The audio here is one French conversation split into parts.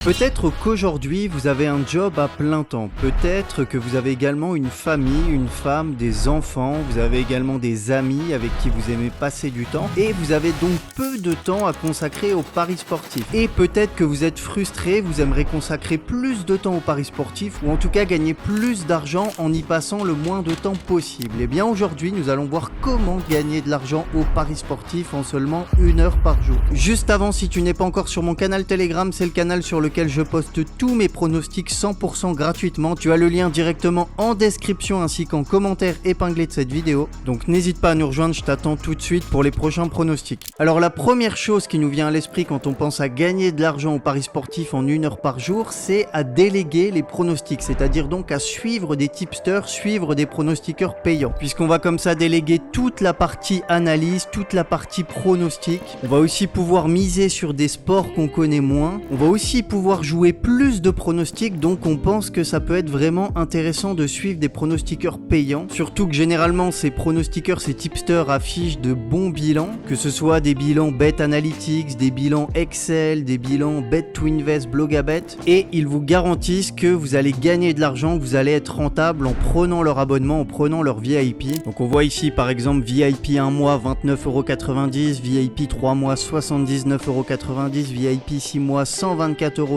Peut-être qu'aujourd'hui vous avez un job à plein temps, peut-être que vous avez également une famille, une femme, des enfants, vous avez également des amis avec qui vous aimez passer du temps et vous avez donc peu de temps à consacrer aux paris sportifs. Et peut-être que vous êtes frustré, vous aimeriez consacrer plus de temps aux paris sportifs ou en tout cas gagner plus d'argent en y passant le moins de temps possible. Et bien aujourd'hui nous allons voir comment gagner de l'argent aux paris sportifs en seulement 1 heure par jour. Juste avant, si tu n'es pas encore sur mon canal Telegram, c'est le canal sur lequel je poste tous mes pronostics 100% gratuitement. Tu as le lien directement en description ainsi qu'en commentaire épinglé de cette vidéo. Donc n'hésite pas à nous rejoindre, je t'attends tout de suite pour les prochains pronostics. Alors la première chose qui nous vient à l'esprit quand on pense à gagner de l'argent aux paris sportifs en 1 heure par jour, c'est à déléguer les pronostics, c'est-à-dire donc à suivre des tipsters, suivre des pronostiqueurs payants. Puisqu'on va comme ça déléguer toute la partie analyse, toute la partie pronostic. On va aussi pouvoir miser sur des sports qu'on connaît moins. On va aussi pouvoir jouer plus de pronostics, donc on pense que ça peut être vraiment intéressant de suivre des pronostiqueurs payants, surtout que généralement ces pronostiqueurs, ces tipsters affichent de bons bilans, que ce soit des bilans Bet Analytics, des bilans Excel, des bilans Bet to Invest, Blogabet, et ils vous garantissent que vous allez gagner de l'argent, que vous allez être rentable en prenant leur abonnement, en prenant leur VIP. Donc on voit ici par exemple VIP 1 mois 29,90€, VIP 3 mois 79,90€, VIP 6 mois 124,90€.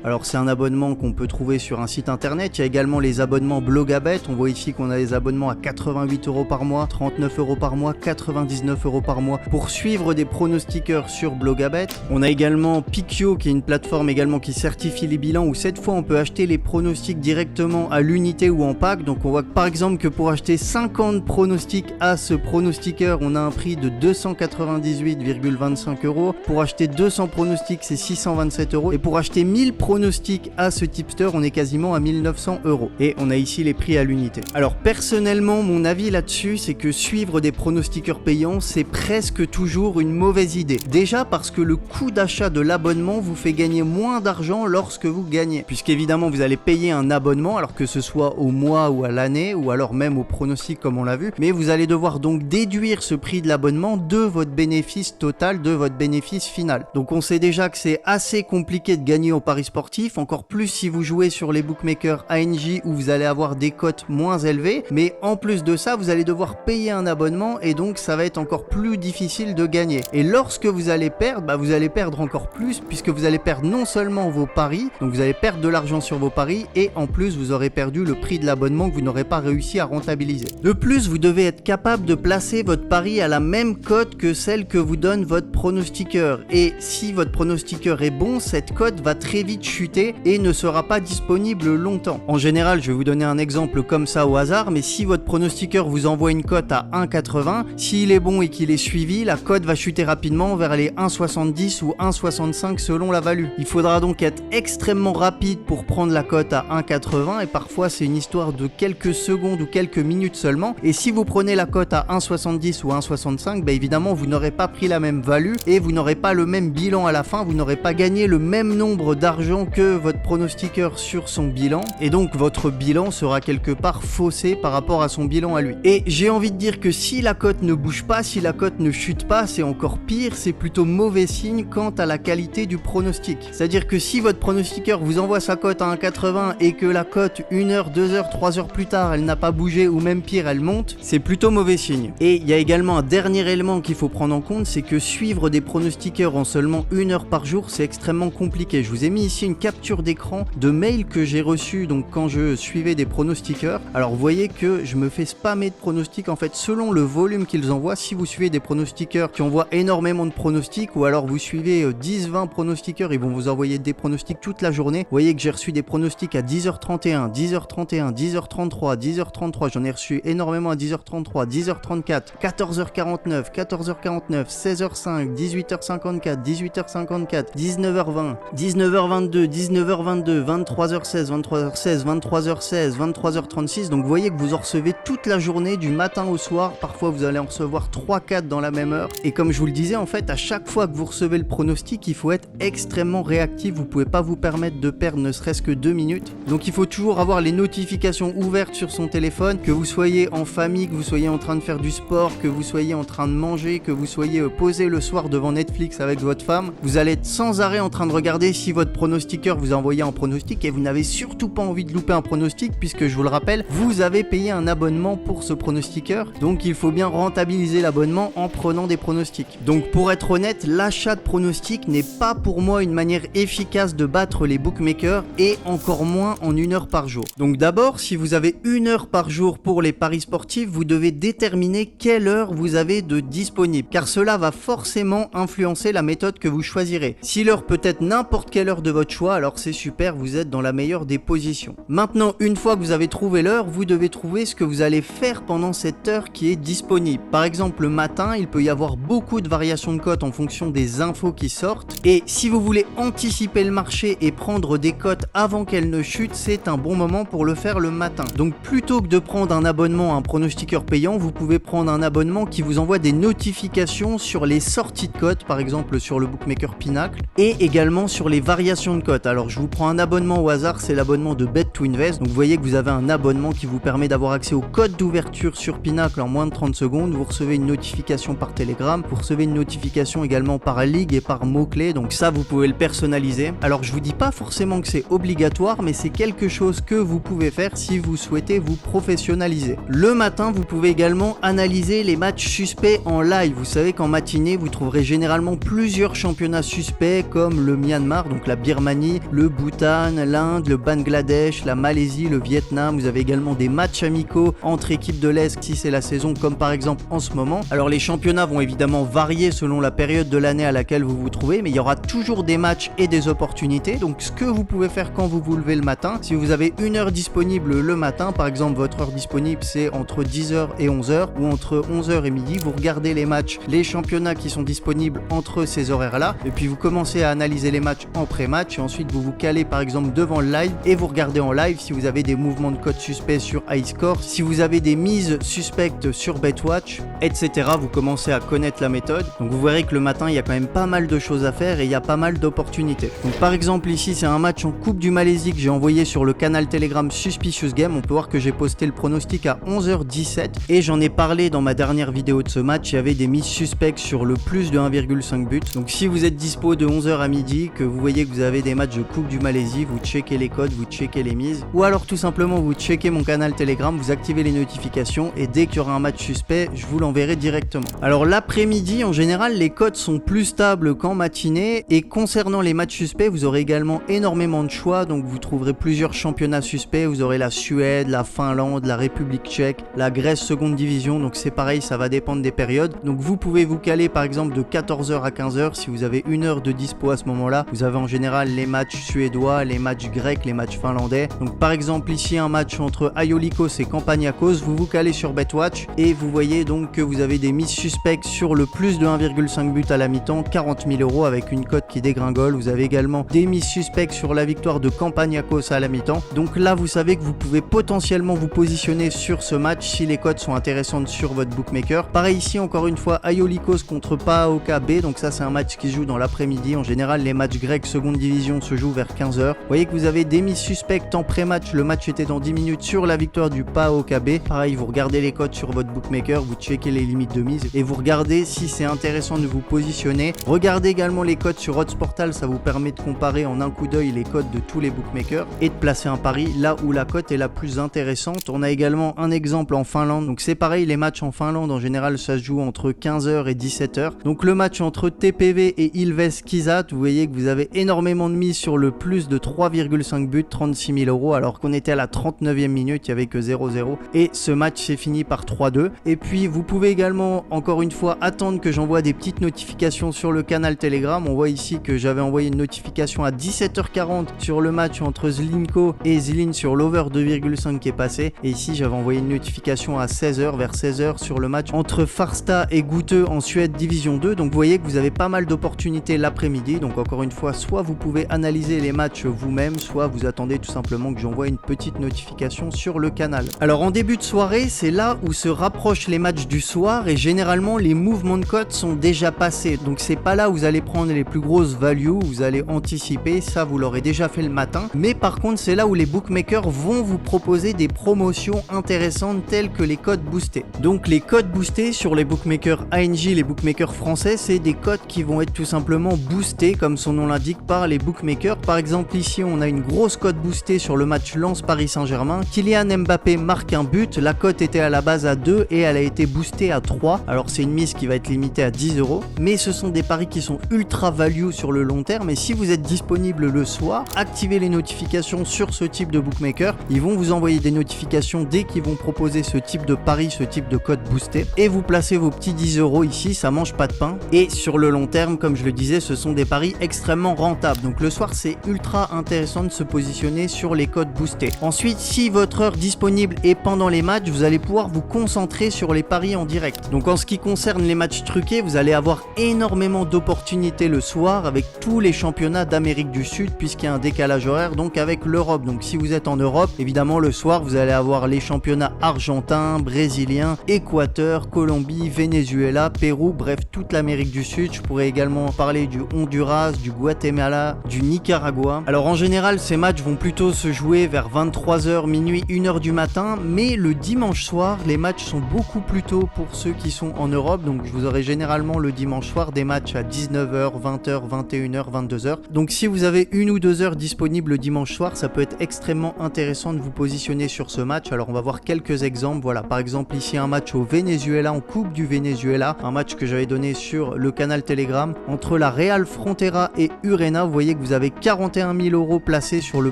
Alors c'est un abonnement qu'on peut trouver sur un site internet. Il y a également les abonnements Blogabet. On voit ici qu'on a des abonnements à 88€ par mois, 39€ par mois, 99€ par mois pour suivre des pronostiqueurs sur Blogabet. On a également Pikio qui est une plateforme également qui certifie les bilans où cette fois on peut acheter les pronostics directement à l'unité ou en pack. Donc on voit par exemple que pour acheter 50 pronostics à ce pronostiqueur on a un prix de 298,25€. Pour acheter 200 pronostics c'est 627€. Et pour acheter 1000 pronostics à ce tipster, on est quasiment à 1900€. Et on a ici les prix à l'unité. Alors personnellement, mon avis là-dessus, c'est que suivre des pronostiqueurs payants, c'est presque toujours une mauvaise idée. Déjà parce que le coût d'achat de l'abonnement vous fait gagner moins d'argent lorsque vous gagnez. Puisqu'évidemment, vous allez payer un abonnement, alors que ce soit au mois ou à l'année, ou alors même au pronostic comme on l'a vu. Mais vous allez devoir donc déduire ce prix de l'abonnement de votre bénéfice total, de votre bénéfice final. Donc on sait déjà que c'est assez compliqué de gagner au paris sportif, encore plus si vous jouez sur les bookmakers ANJ où vous allez avoir des cotes moins élevées, mais en plus de ça vous allez devoir payer un abonnement et donc ça va être encore plus difficile de gagner. Et lorsque vous allez perdre, vous allez perdre encore plus puisque vous allez perdre non seulement vos paris, donc vous allez perdre de l'argent sur vos paris et en plus vous aurez perdu le prix de l'abonnement que vous n'aurez pas réussi à rentabiliser. De plus, vous devez être capable de placer votre pari à la même cote que celle que vous donne votre pronostiqueur, et si votre pronostiqueur est bon, cette cote va très vite chuter et ne sera pas disponible longtemps. En général, je vais vous donner un exemple comme ça au hasard, mais si votre pronostiqueur vous envoie une cote à 1,80, s'il est bon et qu'il est suivi, la cote va chuter rapidement vers les 1,70 ou 1,65 selon la value. Il faudra donc être extrêmement rapide pour prendre la cote à 1,80 et parfois c'est une histoire de quelques secondes ou quelques minutes seulement. Et si vous prenez la cote à 1,70 ou 1,65, évidemment vous n'aurez pas pris la même value et vous n'aurez pas le même bilan à la fin, vous n'aurez pas gagné le même nombre d'argent que votre pronostiqueur sur son bilan et donc votre bilan sera quelque part faussé par rapport à son bilan à lui. Et j'ai envie de dire que si la cote ne bouge pas, si la cote ne chute pas, c'est encore pire, c'est plutôt mauvais signe quant à la qualité du pronostic. C'est-à-dire que si votre pronostiqueur vous envoie sa cote à 1,80 et que la cote 1 heure, 2 heures, 3 heures plus tard elle n'a pas bougé ou même pire elle monte, c'est plutôt mauvais signe. Et il y a également un dernier élément qu'il faut prendre en compte, c'est que suivre des pronostiqueurs en seulement 1 heure par jour c'est extrêmement compliqué. Je vous ai mis ici une capture d'écran de mails que j'ai reçus donc quand je suivais des pronostiqueurs. Alors vous voyez que je me fais spammer de pronostics en fait selon le volume qu'ils envoient. Si vous suivez des pronostiqueurs qui envoient énormément de pronostics ou alors vous suivez 10-20 pronostiqueurs, ils vont vous envoyer des pronostics toute la journée. Vous voyez que j'ai reçu des pronostics à 10h31, 10h31, 10h33, 10h33, j'en ai reçu énormément à 10h33, 10h34, 14h49, 14h49, 16h05, 18h54, 18h54, 19h20, 19h22, 19h22, 23h16, 23h16, 23h16, 23h36. Donc vous voyez que vous en recevez toute la journée du matin au soir. Parfois vous allez en recevoir 3-4 dans la même heure. Et comme je vous le disais, en fait à chaque fois que vous recevez le pronostic, il faut être extrêmement réactif. Vous pouvez pas vous permettre de perdre ne serait-ce que 2 minutes. Donc il faut toujours avoir les notifications ouvertes sur son téléphone, que vous soyez en famille, que vous soyez en train de faire du sport, que vous soyez en train de manger, que vous soyez posé le soir devant Netflix avec votre femme. Vous allez être sans arrêt en train de regarder regardez si votre pronostiqueur vous a envoyé un pronostic et vous n'avez surtout pas envie de louper un pronostic puisque je vous le rappelle, vous avez payé un abonnement pour ce pronostiqueur, donc il faut bien rentabiliser l'abonnement en prenant des pronostics. Donc pour être honnête, l'achat de pronostics n'est pas pour moi une manière efficace de battre les bookmakers et encore moins en 1 heure par jour. Donc d'abord, si vous avez 1 heure par jour pour les paris sportifs, vous devez déterminer quelle heure vous avez de disponible, car cela va forcément influencer la méthode que vous choisirez. Si l'heure peut être n'importe quelle heure de votre choix, alors c'est super, vous êtes dans la meilleure des positions. Maintenant, une fois que vous avez trouvé l'heure, vous devez trouver ce que vous allez faire pendant cette heure qui est disponible. Par exemple, le matin, il peut y avoir beaucoup de variations de cotes en fonction des infos qui sortent. Et si vous voulez anticiper le marché et prendre des cotes avant qu'elles ne chutent, c'est un bon moment pour le faire le matin. Donc plutôt que de prendre un abonnement à un pronostiqueur payant, vous pouvez prendre un abonnement qui vous envoie des notifications sur les sorties de cotes, par exemple sur le bookmaker Pinacle, et également sur les variations de cotes. Alors je vous prends un abonnement au hasard, c'est l'abonnement de Bet2Invest. Donc vous voyez que vous avez un abonnement qui vous permet d'avoir accès aux codes d'ouverture sur Pinacle en moins de 30 secondes. Vous recevez une notification par Telegram, vous recevez une notification également par ligue et par mots-clés. Donc ça, vous pouvez le personnaliser. Alors je vous dis pas forcément que c'est obligatoire, mais c'est quelque chose que vous pouvez faire si vous souhaitez vous professionnaliser. Le matin, vous pouvez également analyser les matchs suspects en live. Vous savez qu'en matinée, vous trouverez généralement plusieurs championnats suspects comme le Myanmar, donc la Birmanie, le Bhoutan, l'Inde, le Bangladesh, la Malaisie, le Vietnam. Vous avez également des matchs amicaux entre équipes de l'Est si c'est la saison, comme par exemple en ce moment. Alors les championnats vont évidemment varier selon la période de l'année à laquelle vous vous trouvez, mais il y aura toujours des matchs et des opportunités. Donc ce que vous pouvez faire quand vous vous levez le matin, si vous avez 1 heure disponible le matin, par exemple votre heure disponible c'est entre 10h et 11h ou entre 11h et midi, vous regardez les matchs, les championnats qui sont disponibles entre ces horaires là, et puis vous commencez à analyser les matchs en pré-match et ensuite vous vous calez par exemple devant le live et vous regardez en live si vous avez des mouvements de cote suspects sur iScore, si vous avez des mises suspectes sur BetWatch, etc. Vous commencez à connaître la méthode. Donc vous verrez que le matin il y a quand même pas mal de choses à faire et il y a pas mal d'opportunités. Donc par exemple ici c'est un match en Coupe du Malaisie que j'ai envoyé sur le canal Telegram Suspicious Game. On peut voir que j'ai posté le pronostic à 11h17 et j'en ai parlé dans ma dernière vidéo de ce match. Il y avait des mises suspectes sur le plus de 1,5 but. Donc si vous êtes dispo de 11h à midi, que vous voyez que vous avez des matchs de Coupe du Malaisie, vous checkez les codes, vous checkez les mises, ou alors tout simplement vous checkez mon canal Telegram, vous activez les notifications et dès qu'il y aura un match suspect, je vous l'enverrai directement. Alors l'après-midi, en général, les cotes sont plus stables qu'en matinée et concernant les matchs suspects, vous aurez également énormément de choix. Donc vous trouverez plusieurs championnats suspects, vous aurez la Suède, la Finlande, la République tchèque, la Grèce seconde division. Donc c'est pareil, ça va dépendre des périodes. Donc vous pouvez vous caler par exemple de 14h à 15h si vous avez 1 heure de dispo à ce moment-là. Vous avez en général les matchs suédois, les matchs grecs, les matchs finlandais. Donc par exemple ici un match entre Aiolikos et Campaniakos, vous vous calez sur BetWatch et vous voyez donc que vous avez des mises suspectes sur le plus de 1,5 but à la mi-temps, 40 000 € avec une cote qui dégringole. Vous avez également des mises suspectes sur la victoire de Campaniakos à la mi-temps. Donc là vous savez que vous pouvez potentiellement vous positionner sur ce match si les cotes sont intéressantes sur votre bookmaker. Pareil ici encore une fois Aiolikos contre PAOK B, donc ça c'est un match qui se joue dans l'après-midi. En général les matchs grecs seconde division se jouent vers 15h. Vous voyez que vous avez des mises suspectes en pré-match, le match était dans 10 minutes sur la victoire du PAOK B. Pareil, vous regardez les cotes sur votre bookmaker, vous checkez les limites de mise et vous regardez si c'est intéressant de vous positionner. Regardez également les cotes sur OddsPortal, ça vous permet de comparer en un coup d'œil les cotes de tous les bookmakers et de placer un pari là où la cote est la plus intéressante. On a également un exemple en Finlande, donc c'est pareil, les matchs en Finlande en général ça se joue entre 15h et 17h. Donc le match entre TPV et Ilves Kizat, vous voyez que vous avez énormément de mise sur le plus de 3,5 buts, 36 000 € alors qu'on était à la 39e minute, il n'y avait que 0-0 et ce match s'est fini par 3-2. Et puis vous pouvez également encore une fois attendre que j'envoie des petites notifications sur le canal Telegram. On voit ici que j'avais envoyé une notification à 17h40 sur le match entre Zlinko et Zlin sur l'over 2,5 qui est passé, et ici j'avais envoyé une notification à 16h, vers 16h sur le match entre Farsta et Guteux en Suède division 2. Donc vous voyez que vous avez pas mal d'opportunités l'après-midi. Donc encore une fois, soit vous pouvez analyser les matchs vous-même, soit vous attendez tout simplement que j'envoie une petite notification sur le canal. Alors en début de soirée, c'est là où se rapprochent les matchs du soir et généralement les mouvements de cote sont déjà passés. Donc c'est pas là où vous allez prendre les plus grosses values, vous allez anticiper, ça vous l'aurez déjà fait le matin. Mais par contre, c'est là où les bookmakers vont vous proposer des promotions intéressantes telles que les codes boostés. Donc les codes boostés sur les bookmakers ANJ, les bookmakers français, c'est des codes qui vont être tout simplement boostés comme son nom l'indique, par les bookmakers. Par exemple ici on a une grosse cote boostée sur le match Lens Paris Saint-Germain. Kylian Mbappé marque un but, la cote était à la base à 2 et elle a été boostée à 3. Alors c'est une mise qui va être limitée à 10 €, mais ce sont des paris qui sont ultra value sur le long terme. Et si vous êtes disponible le soir, activez les notifications sur ce type de bookmaker. Ils vont vous envoyer des notifications dès qu'ils vont proposer ce type de pari, ce type de cote boostée, et vous placez vos petits 10 € ici, ça mange pas de pain. Et sur le long terme, comme je le disais, ce sont des paris extrêmement rentables. Donc le soir, c'est ultra intéressant de se positionner sur les cotes boostées. Ensuite, si votre heure disponible est pendant les matchs, vous allez pouvoir vous concentrer sur les paris en direct. Donc en ce qui concerne les matchs truqués, vous allez avoir énormément d'opportunités le soir avec tous les championnats d'Amérique du Sud, puisqu'il y a un décalage horaire donc avec l'Europe. Donc si vous êtes en Europe, évidemment le soir vous allez avoir les championnats argentins, brésiliens, Équateur, Colombie, Venezuela, Pérou, bref toute l'Amérique du Sud. Je pourrais également parler du Honduras, du Guatemala, du Nicaragua. Alors en général ces matchs vont plutôt se jouer vers 23h, minuit, 1h du matin, mais le dimanche soir les matchs sont beaucoup plus tôt pour ceux qui sont en Europe. Donc je vous aurai généralement le dimanche soir des matchs à 19h, 20h, 21h, 22h. Donc si vous avez 1 ou 2 heures disponibles le dimanche soir, ça peut être extrêmement intéressant de vous positionner sur ce match. Alors on va voir quelques exemples. Voilà, par exemple ici un match au Venezuela, en Coupe du Venezuela, un match que j'avais donné sur le canal Telegram entre la Real Frontera et Urena. Vous voyez que vous avez 41 000 € placés sur le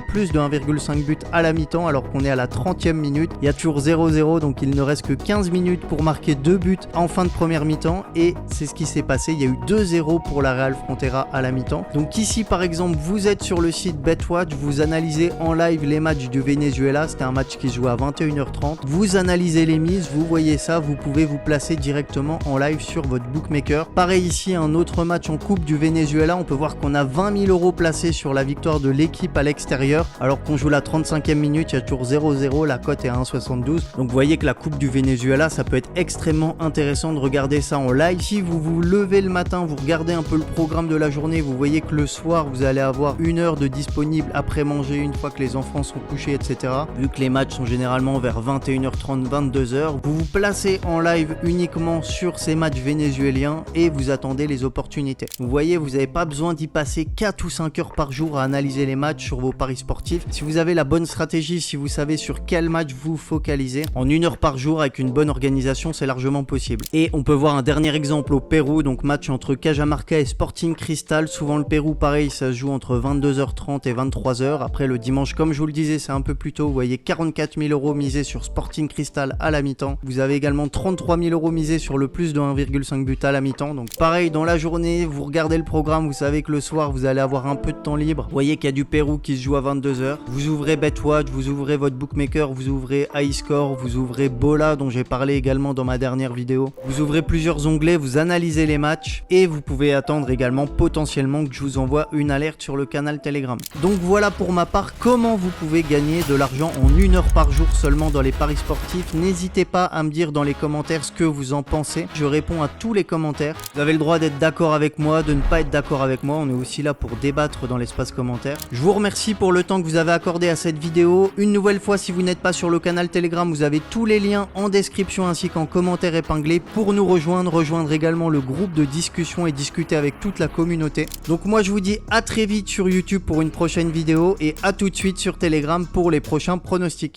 plus de 1,5 but à la mi-temps, alors qu'on est à la 30e minute. Il y a toujours 0-0, donc il ne reste que 15 minutes pour marquer 2 buts en fin de première mi-temps, et c'est ce qui s'est passé. Il y a eu 2-0 pour la Real Frontera à la mi-temps. Donc ici par exemple vous êtes sur le site BetWatch, vous analysez en live les matchs du Venezuela, c'était un match qui se jouait à 21h30, vous analysez les mises, vous voyez ça, vous pouvez vous placer directement en live sur votre bookmaker. Pareil ici, un autre match en Coupe du Venezuela, on peut voir qu'on a 20 000 € placés sur la victoire de l'équipe à l'extérieur, alors qu'on joue la 35e minute, il y a toujours 0-0, la cote est à 1,72. Donc vous voyez que la Coupe du Venezuela, ça peut être extrêmement intéressant de regarder ça en live. Si vous vous levez le matin, vous regardez un peu le programme de la journée, vous voyez que le soir vous allez avoir 1 heure de disponible après manger, une fois que les enfants sont couchés, etc. Vu que les matchs sont généralement vers 21h30, 22h, vous vous placez en live uniquement sur ces matchs vénézuéliens et vous attendez les opportunités. Vous voyez, vous n'avez pas besoin d'y passer 4 ou 5 heures par jour à analyser les matchs sur vos paris sportifs. Si vous avez la bonne stratégie, si vous savez sur quel match vous focalisez, en 1 heure par jour avec une bonne organisation, c'est largement possible. Et on peut voir un dernier exemple au Pérou, donc match entre Cajamarca et Sporting Cristal. Souvent le Pérou, pareil, ça se joue entre 22h30 et 23h. Après le dimanche, comme je vous le disais, c'est un peu plus tôt. Vous voyez 44 000 € misés sur Sporting Cristal à la mi-temps. Vous avez également 33 000 € misés sur le plus de 1,5 but à la mi-temps. Donc pareil, dans la journée, vous regardez le programme, vous savez que le soir, vous allez avoir un peu de temps libre. Vous voyez qu'il y a du Pérou qui se joue à 22h. Vous ouvrez BetWatch, vous ouvrez votre bookmaker, vous ouvrez iScore, vous ouvrez Bola, dont j'ai parlé également dans ma dernière vidéo. Vous ouvrez plusieurs onglets, vous analysez les matchs et vous pouvez attendre également potentiellement que je vous envoie une alerte sur le canal Telegram. Donc voilà pour ma part comment vous pouvez gagner de l'argent en 1 heure par jour seulement dans les paris sportifs. N'hésitez pas à me dire dans les commentaires ce que vous en pensez. Je réponds à tous les commentaires. Vous avez le droit d'être d'accord avec moi, de ne pas être d'accord avec moi. On est aussi là pour débattre dans l'espace commentaire. Je vous remercie pour le temps que vous avez accordé à cette vidéo. Une nouvelle fois, si vous n'êtes pas sur le canal Telegram, vous avez tous les liens en description ainsi qu'en commentaire épinglé pour nous rejoindre également le groupe de discussion et discuter avec toute la communauté. Donc moi je vous dis à très vite sur YouTube pour une prochaine vidéo et à tout de suite sur Telegram pour les prochains pronostics.